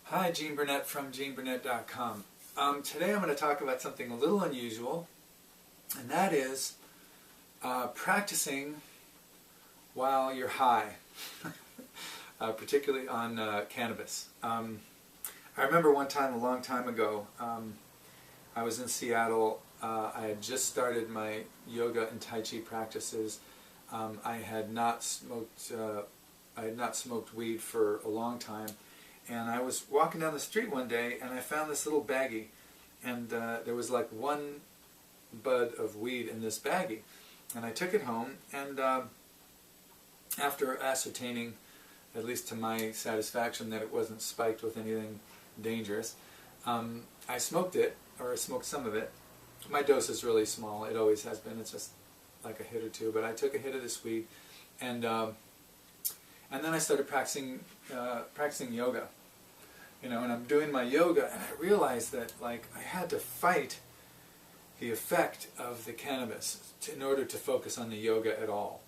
Hi, Gene Burnett from GeneBurnett.com. Today I'm going to talk about something a little unusual, and that is practicing while you're high, particularly on cannabis. I remember one time, a long time ago, I was in Seattle. I had just started my yoga and Tai Chi practices. I had not smoked weed for a long time. And I was walking down the street one day, and I found this little baggie, and there was like one bud of weed in this baggie. And I took it home, and after ascertaining, at least to my satisfaction, that it wasn't spiked with anything dangerous, I smoked it, or I smoked some of it. My dose is really small. It always has been. It's just like a hit or two. But I took a hit of this weed, and then I started practicing yoga. And I'm doing my yoga, and I realized that I had to fight the effect of the cannabis in order to focus on the yoga at all.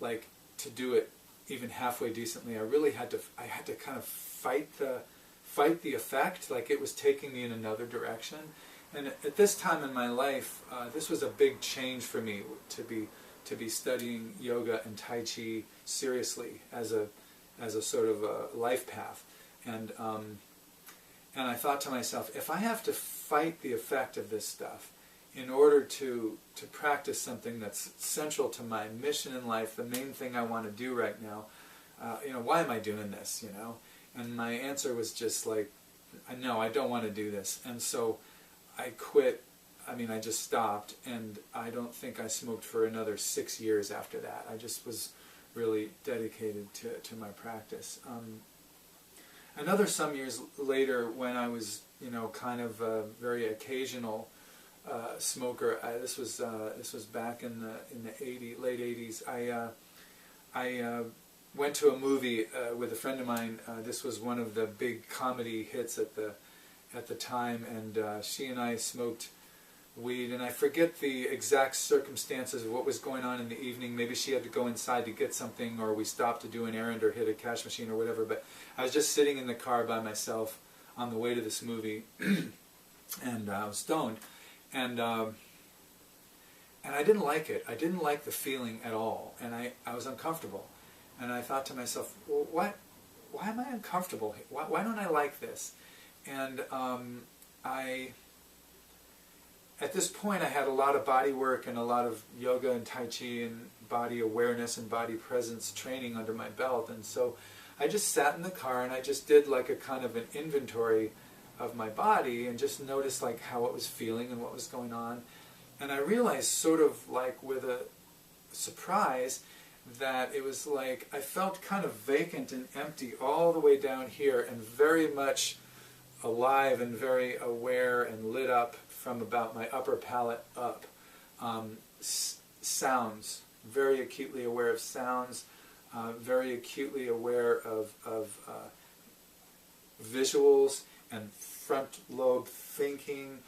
To do it even halfway decently, I really had to kind of fight the effect, like it was taking me in another direction. And at this time in my life, this was a big change for me to be studying yoga and Tai Chi seriously as a sort of a life path. And I thought to myself, if I have to fight the effect of this stuff in order to practice something that's central to my mission in life, the main thing I want to do right now, why am I doing this, And my answer was just no, I don't want to do this. And so I quit. I just stopped, and I don't think I smoked for another 6 years after that. I just was really dedicated to my practice. Another some years later, when I was, kind of a very occasional smoker, this was back in the late 80s. I went to a movie with a friend of mine. This was one of the big comedy hits at the time, and she and I smoked weed, and I forget the exact circumstances of what was going on in the evening. Maybe she had to go inside to get something, or we stopped to do an errand or hit a cash machine or whatever, but I was just sitting in the car by myself on the way to this movie, and I was stoned, and I didn't like it. I didn't like the feeling at all, and I was uncomfortable, and I thought to myself, well, why am I uncomfortable? Why don't I like this? And at this point, I had a lot of body work and a lot of yoga and Tai Chi and body awareness and body presence training under my belt. And so I just sat in the car, and I just did a kind of an inventory of my body and just noticed how it was feeling and what was going on. And I realized, sort of with a surprise, that it was I felt kind of vacant and empty all the way down here, and very much alive and very aware and lit up from about my upper palate up. Sounds, very acutely aware of sounds, very acutely aware of visuals and front lobe thinking,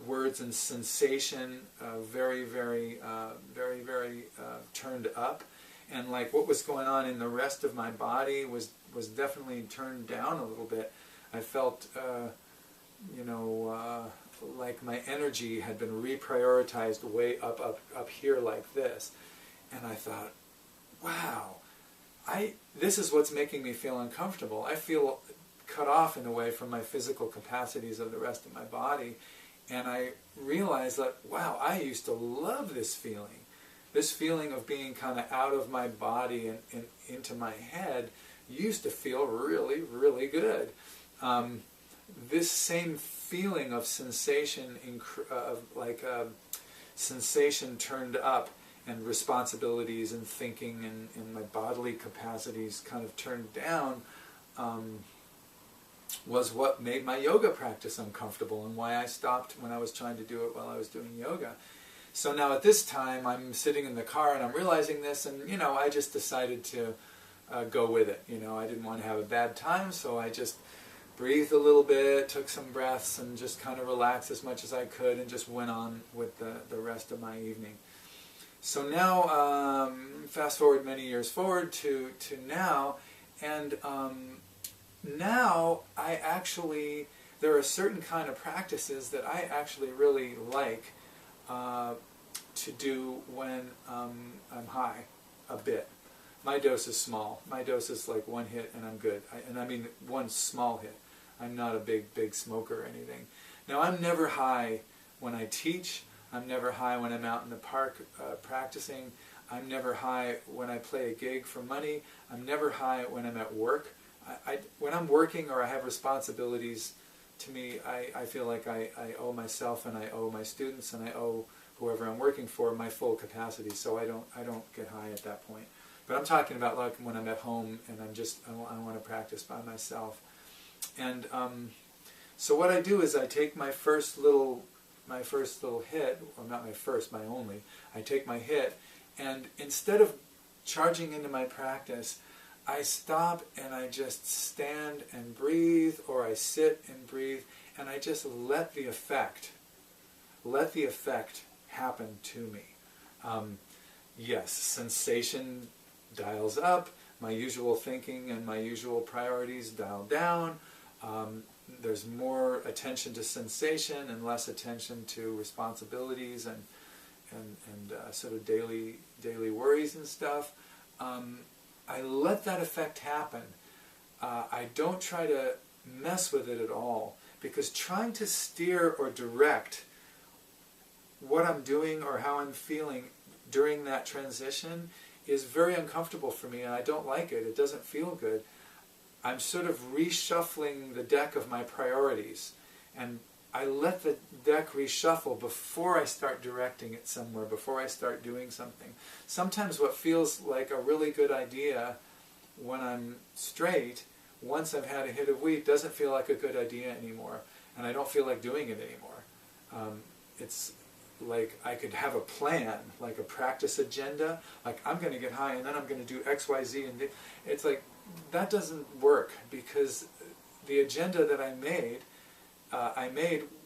words and sensation, very turned up. And what was going on in the rest of my body was definitely turned down a little bit. I felt, like my energy had been reprioritized way up here like this. And I thought, wow, this is what's making me feel uncomfortable. I feel cut off in a way from my physical capacities of the rest of my body. And I realized that, wow, I used to love this feeling of being kind of out of my body and into my head used to feel really, really good. This same feeling of sensation, sensation turned up, and responsibilities and thinking and my bodily capacities kind of turned down, was what made my yoga practice uncomfortable, and why I stopped when I was trying to do it while I was doing yoga. So now at this time, I'm sitting in the car and I'm realizing this, and I just decided to go with it. I didn't want to have a bad time, so I just breathed a little bit, took some breaths, and just kind of relaxed as much as I could, and just went on with the rest of my evening. So now, fast forward many years forward to now, and now there are certain kind of practices that I actually really like to do when I'm high a bit. My dose is small. My dose is like one hit and I'm good. And I mean one small hit. I'm not a big smoker or anything. Now I'm never high when I teach. I'm never high when I'm out in the park practicing. I'm never high when I play a gig for money. I'm never high when I'm at work. When I'm working or I have responsibilities, to me, I feel like I owe myself and I owe my students and I owe whoever I'm working for my full capacity. So I don't get high at that point. But I'm talking about like when I'm at home and I want to practice by myself. And so what I do is I take my first little hit, or not my first, my only. I take my hit, and instead of charging into my practice, I stop and I just stand and breathe, or I sit and breathe, and I just let the effect happen to me. Yes, sensation dials up, my usual thinking and my usual priorities dial down. There's more attention to sensation and less attention to responsibilities and sort of daily worries and stuff. I let that effect happen. I don't try to mess with it at all, because trying to steer or direct what I'm doing or how I'm feeling during that transition is very uncomfortable for me, and I don't like it. It doesn't feel good. I'm sort of reshuffling the deck of my priorities, and I let the deck reshuffle before I start directing it somewhere, before I start doing something. Sometimes what feels like a really good idea when I'm straight, once I've had a hit of weed, doesn't feel like a good idea anymore, and I don't feel like doing it anymore. It's like I could have a plan, like a practice agenda, like I'm going to get high and then I'm going to do X, Y, Z, and it's like, that doesn't work, because the agenda that I made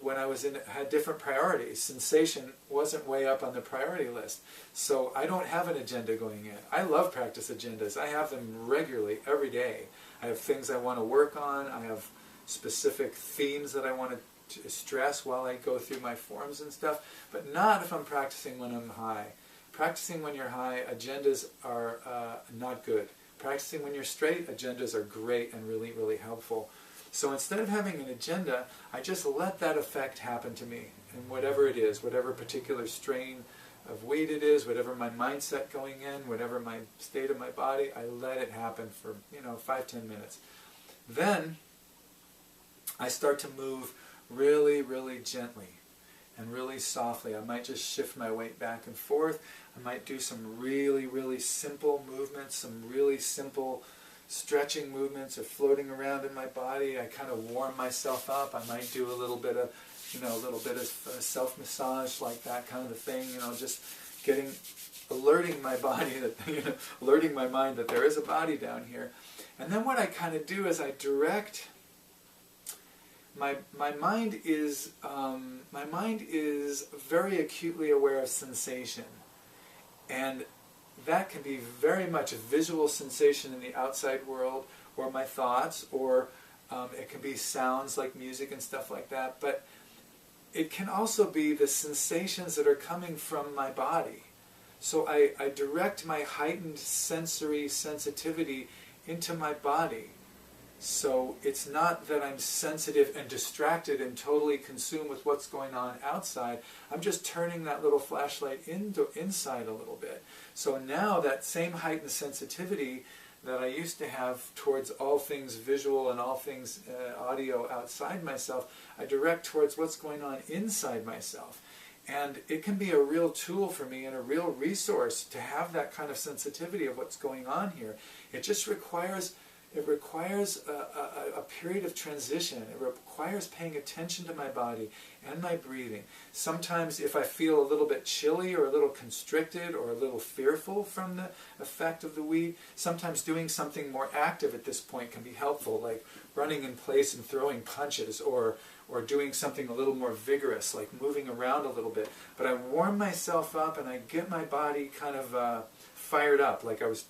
when I had different priorities. Sensation wasn't way up on the priority list. So I don't have an agenda going in. I love practice agendas. I have them regularly, every day. I have things I want to work on. I have specific themes that I want to stress while I go through my forms and stuff, but not if I'm practicing when I'm high. Practicing when you're high, agendas are not good. Practicing when you're straight, agendas are great and really, really helpful. So instead of having an agenda, I just let that effect happen to me, and whatever it is, whatever particular strain of weight it is, whatever my mindset going in, whatever my state of my body, I let it happen for 5-10 minutes. Then I start to move really, really gently and really softly. I might just shift my weight back and forth. I might do some really, really simple movements, some really simple stretching movements or floating around in my body. I kind of warm myself up. I might do a little bit of self-massage, like that kind of a thing, just alerting my body that, alerting my mind that there is a body down here. And then what I kind of do is I direct. My mind is very acutely aware of sensation, and that can be very much a visual sensation in the outside world, or my thoughts, or it can be sounds like music and stuff like that. But it can also be the sensations that are coming from my body. So I direct my heightened sensory sensitivity into my body. So it's not that I'm sensitive and distracted and totally consumed with what's going on outside. I'm just turning that little flashlight inside a little bit. So now that same heightened sensitivity that I used to have towards all things visual and all things audio outside myself, I direct towards what's going on inside myself. And it can be a real tool for me and a real resource to have that kind of sensitivity of what's going on here. It just requires a period of transition. It requires paying attention to my body and my breathing. Sometimes if I feel a little bit chilly or a little constricted or a little fearful from the effect of the weed, sometimes doing something more active at this point can be helpful, like running in place and throwing punches, or doing something a little more vigorous, like moving around a little bit. But I warm myself up and I get my body kind of fired up, like I was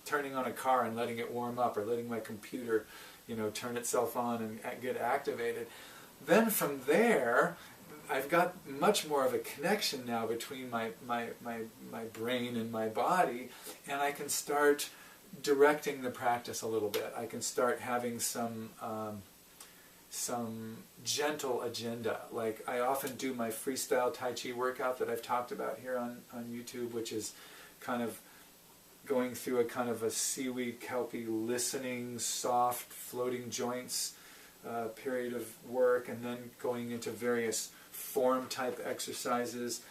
turning on a car and letting it warm up, or letting my computer turn itself on and get activated. Then from there, I've got much more of a connection now between my brain and my body, and I can start directing the practice a little bit. I can start having some gentle agenda. Like I often do my freestyle Tai Chi workout that I've talked about here on YouTube, which is kind of going through a kind of a seaweed kelpy listening, soft, floating joints period of work, and then going into various form type exercises,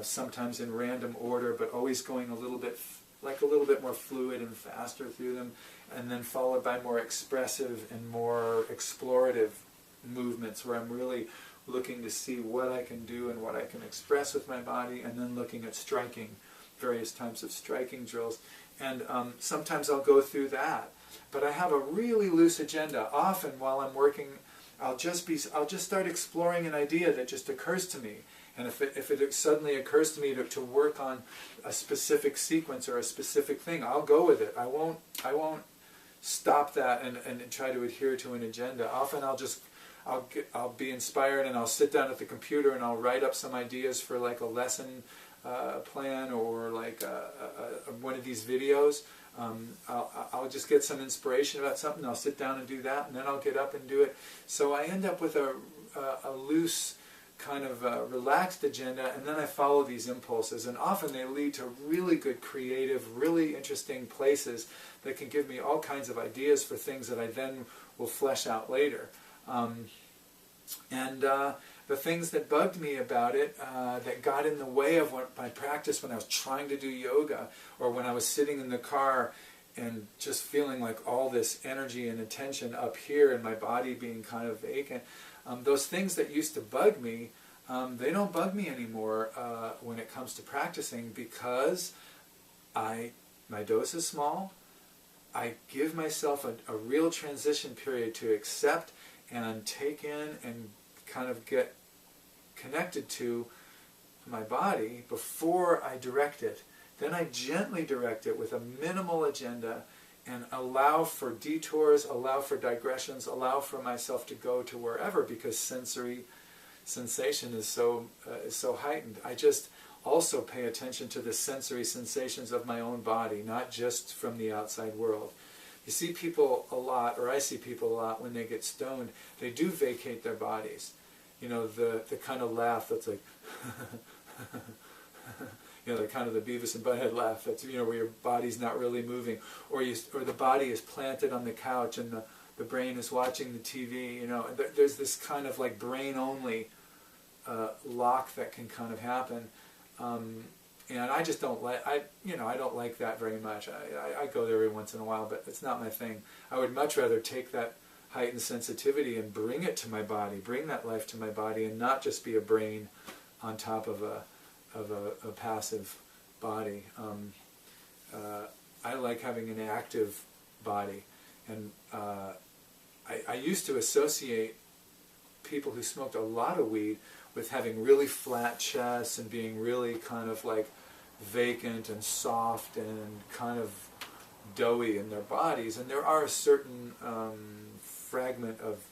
sometimes in random order, but always going a little bit more fluid and faster through them, and then followed by more expressive and more explorative movements where I'm really looking to see what I can do and what I can express with my body, and then looking at striking, various types of striking drills. And sometimes I'll go through that. But I have a really loose agenda. Often while I'm working, I'll just start exploring an idea that just occurs to me. And if it suddenly occurs to me to work on a specific sequence or a specific thing, I'll go with it. I won't stop that and try to adhere to an agenda. Often I'll be inspired and I'll sit down at the computer and I'll write up some ideas for like a lesson plan or like one of these videos. I'll just get some inspiration about something, I'll sit down and do that, and then I'll get up and do it. So I end up with a loose, kind of relaxed agenda, and then I follow these impulses, and often they lead to really good creative, really interesting places that can give me all kinds of ideas for things that I then will flesh out later. The things that bugged me about it, that got in the way of my practice when I was trying to do yoga, or when I was sitting in the car and just feeling like all this energy and attention up here and my body being kind of vacant, those things that used to bug me, they don't bug me anymore when it comes to practicing, because my dose is small. I give myself a real transition period to accept and take in and kind of get connected to my body before I direct it. Then I gently direct it with a minimal agenda and allow for detours, allow for digressions, allow for myself to go to wherever, because sensory sensation is so heightened. I just also pay attention to the sensory sensations of my own body, not just from the outside world. You see people a lot, or I see people a lot, when they get stoned, they do vacate their bodies. The kind of laugh that's like, the kind of the Beavis and Butthead laugh. That's where your body's not really moving, or the body is planted on the couch and the brain is watching the TV. There's this kind of like brain only lock that can kind of happen, and I just don't like. I don't like that very much. I go there every once in a while, but it's not my thing. I would much rather take that heightened sensitivity and bring it to my body, bring that life to my body, and not just be a brain on top of a passive body. I like having an active body, and I used to associate people who smoked a lot of weed with having really flat chests and being really kind of like vacant and soft and kind of doughy in their bodies, and there are a certain fragment of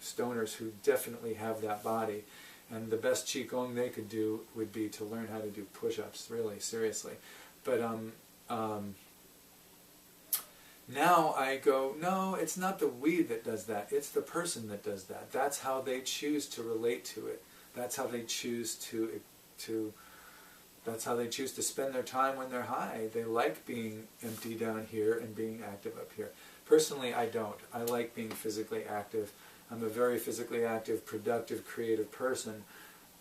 stoners who definitely have that body, and the best qigong they could do would be to learn how to do push-ups, really seriously. But now I go, no, it's not the weed that does that, it's the person that does that. That's how they choose to relate to it. That's how they choose that's how they choose to spend their time when they're high. They like being empty down here and being active up here. Personally, I don't. I like being physically active. I'm a very physically active, productive, creative person.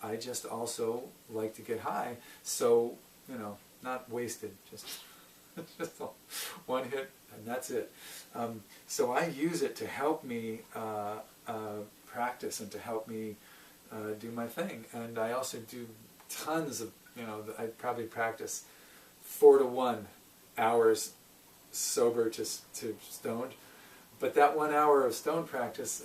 I just also like to get high. So, not wasted, just one hit and that's it. So I use it to help me practice and to help me do my thing. And I also do tons of, I probably practice 4 to 1 hours sober to stoned. But that 1 hour of stone practice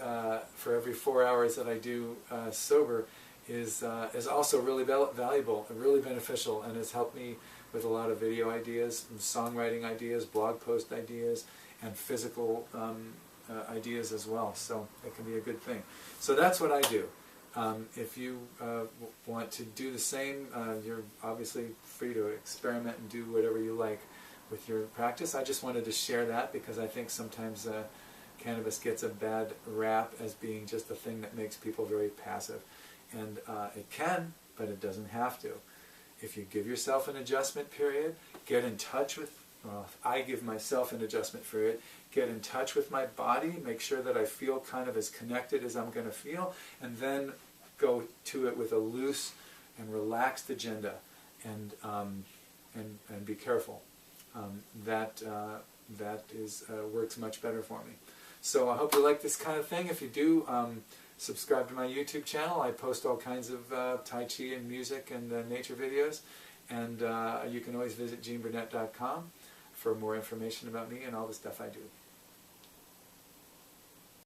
for every 4 hours that I do sober is also really valuable and really beneficial, and has helped me with a lot of video ideas, and songwriting ideas, blog post ideas, and physical ideas as well, so it can be a good thing. So that's what I do. If you want to do the same, you're obviously free to experiment and do whatever you like with your practice. I just wanted to share that because I think sometimes cannabis gets a bad rap as being just a thing that makes people very passive. And it can, but it doesn't have to. If you give yourself an adjustment period, get in touch with, well, I give myself an adjustment period, get in touch with my body, make sure that I feel kind of as connected as I'm going to feel, and then go to it with a loose and relaxed agenda, and be careful. That works much better for me. So I hope you like this kind of thing. If you do, subscribe to my YouTube channel. I post all kinds of Tai Chi and music and nature videos. And you can always visit GeneBurnett.com for more information about me and all the stuff I do.